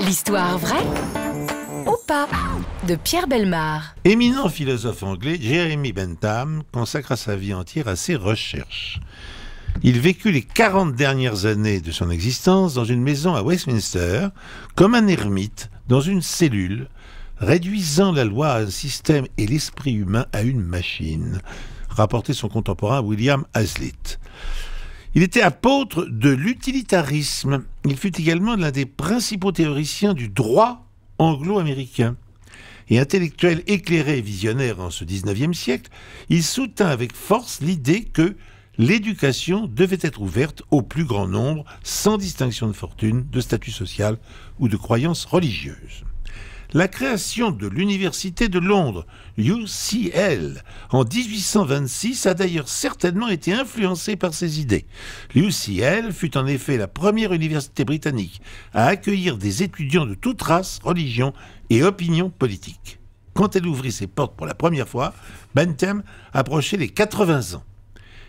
L'histoire vraie ou pas de Pierre Bellemare. Éminent philosophe anglais, Jeremy Bentham consacra sa vie entière à ses recherches. Il vécut les 40 dernières années de son existence dans une maison à Westminster, comme un ermite dans une cellule, réduisant la loi à un système et l'esprit humain à une machine, rapportait son contemporain William Hazlitt. Il était apôtre de l'utilitarisme. Il fut également l'un des principaux théoriciens du droit anglo-américain. Et intellectuel éclairé et visionnaire en ce 19e siècle, il soutint avec force l'idée que l'éducation devait être ouverte au plus grand nombre, sans distinction de fortune, de statut social ou de croyances religieuses. La création de l'Université de Londres, UCL, en 1826 a d'ailleurs certainement été influencée par ces idées. L'UCL fut en effet la première université britannique à accueillir des étudiants de toute race, religion et opinion politique. Quand elle ouvrit ses portes pour la première fois, Bentham approchait les 80 ans.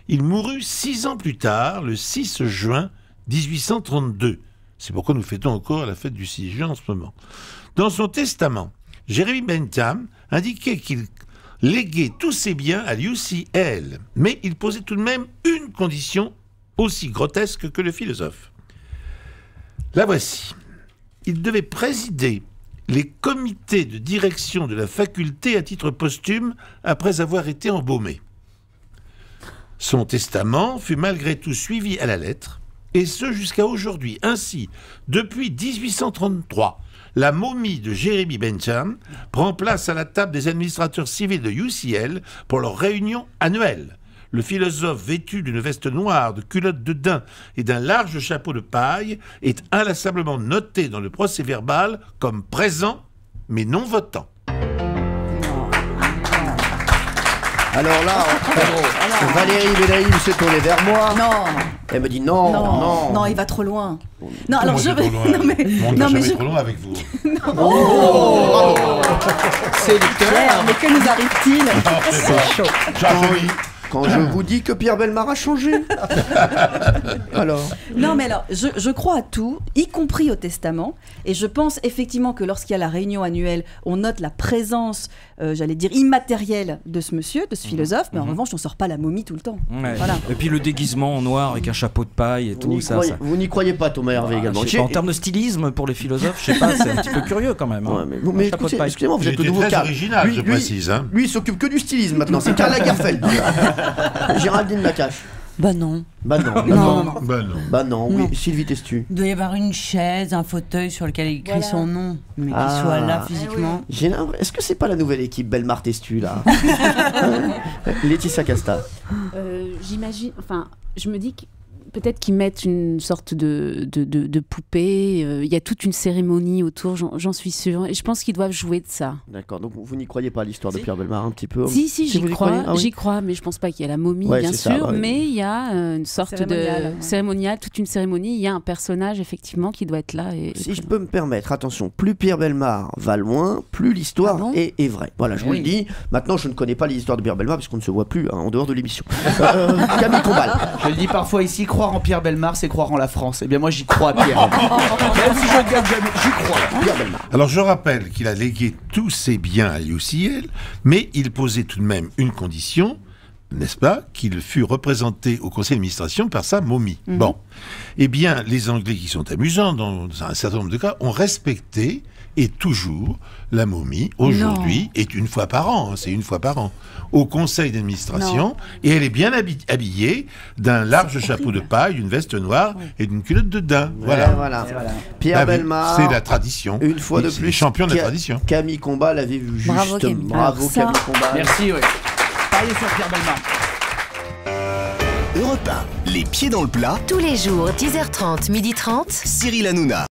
Il mourut 6 ans plus tard, le 6 juin 1832. C'est pourquoi nous fêtons encore la fête du 6 juin en ce moment. Dans son testament, Jeremy Bentham indiquait qu'il léguait tous ses biens à l'UCL, mais il posait tout de même une condition aussi grotesque que le philosophe. La voici. Il devait présider les comités de direction de la faculté à titre posthume après avoir été embaumé. Son testament fut malgré tout suivi à la lettre, et ce jusqu'à aujourd'hui. Ainsi, depuis 1833, la momie de Jeremy Bentham prend place à la table des administrateurs civils de UCL pour leur réunion annuelle. Le philosophe vêtu d'une veste noire, de culottes de daim et d'un large chapeau de paille est inlassablement noté dans le procès-verbal comme présent mais non votant. Alors là, Valérie Bélaïm s'est tournée vers moi. Non. Elle me dit non. Non, il va trop loin. Non, alors je vais. Non mais Trop loin avec vous. Oh, c'est le Pierre, mais que nous arrive-t-il? C'est chaud. J'applaudis. Quand je vous dis que Pierre Bellemare a changé. Alors. Non mais alors, je crois à tout, y compris au testament, et je pense effectivement que lorsqu'il y a la réunion annuelle, on note la présence, j'allais dire, immatérielle de ce monsieur, de ce philosophe, mais en revanche, on sort pas la momie tout le temps. Ouais. Voilà. Et puis le déguisement en noir avec un chapeau de paille et tout ça. Vous n'y croyez pas, Thomas Hervé, également. Je sais pas, en termes de stylisme pour les philosophes, je sais pas, c'est un petit peu curieux quand même. Hein. Ouais, mais Chapeau de paille. excusez-moi, vous êtes le Il était nouveau très Karl. original, je précise. Hein. Lui, il s'occupe que du stylisme maintenant. C'est Karl Lagerfeld. Géraldine Nakache. Bah non. Bah non. Non. Bah non, oui. Non. Sylvie Testu. Il doit y avoir une chaise, un fauteuil sur lequel il écrit son nom, mais qu'il soit là physiquement. Est-ce que c'est pas la nouvelle équipe Bellemare Testu là? Laetitia Casta. J'imagine, enfin, je me dis que peut-être qu'ils mettent une sorte de poupée, il y a toute une cérémonie autour, j'en suis sûre, et je pense qu'ils doivent jouer de ça. D'accord, donc vous n'y croyez pas à l'histoire de Pierre Bellemare un petit peu? Si, j'y vous y crois, croyez? Ah oui. j'y crois, mais je pense pas qu'il y a la momie, Ouais, bien c'est sûr, ça, ouais. mais il y a une sorte de cérémonial, toute une cérémonie, il y a un personnage effectivement qui doit être là. Si je peux me permettre, attention, plus Pierre Bellemare va loin, plus l'histoire est vraie. Voilà, je vous le dis. Maintenant, je ne connais pas l'histoire de Pierre Bellemare puisqu'on ne se voit plus en dehors de l'émission. Camille Combal. Je le dis parfois ici, croire en Pierre Bellemare, c'est croire en la France. Eh bien moi j'y crois, Pierre. Même si je ne gagne jamais, j'y crois. Pierre Bellemare. Alors je rappelle qu'il a légué tous ses biens à UCL, mais il posait tout de même une condition, n'est-ce pas, qu'il fût représenté au conseil d'administration par sa momie. Bon. Eh bien, les Anglais qui sont amusants, dans un certain nombre de cas, ont respecté, et toujours, la momie, aujourd'hui, est une fois par an, c'est une fois par an, au conseil d'administration, et elle est bien habillée d'un large chapeau de paille, d'une veste noire et d'une culotte de daim. Voilà. Pierre Bellemare. C'est la tradition. Une fois de C'est plus. les champions de la tradition. Camille Combal l'avait vu juste. Bravo, Camille. Bravo Camille Combal. Merci, oui. Pariez sur Pierre Bellemare. Europe 1, les pieds dans le plat. Tous les jours, 10h30, 12h30. Cyril Hanouna.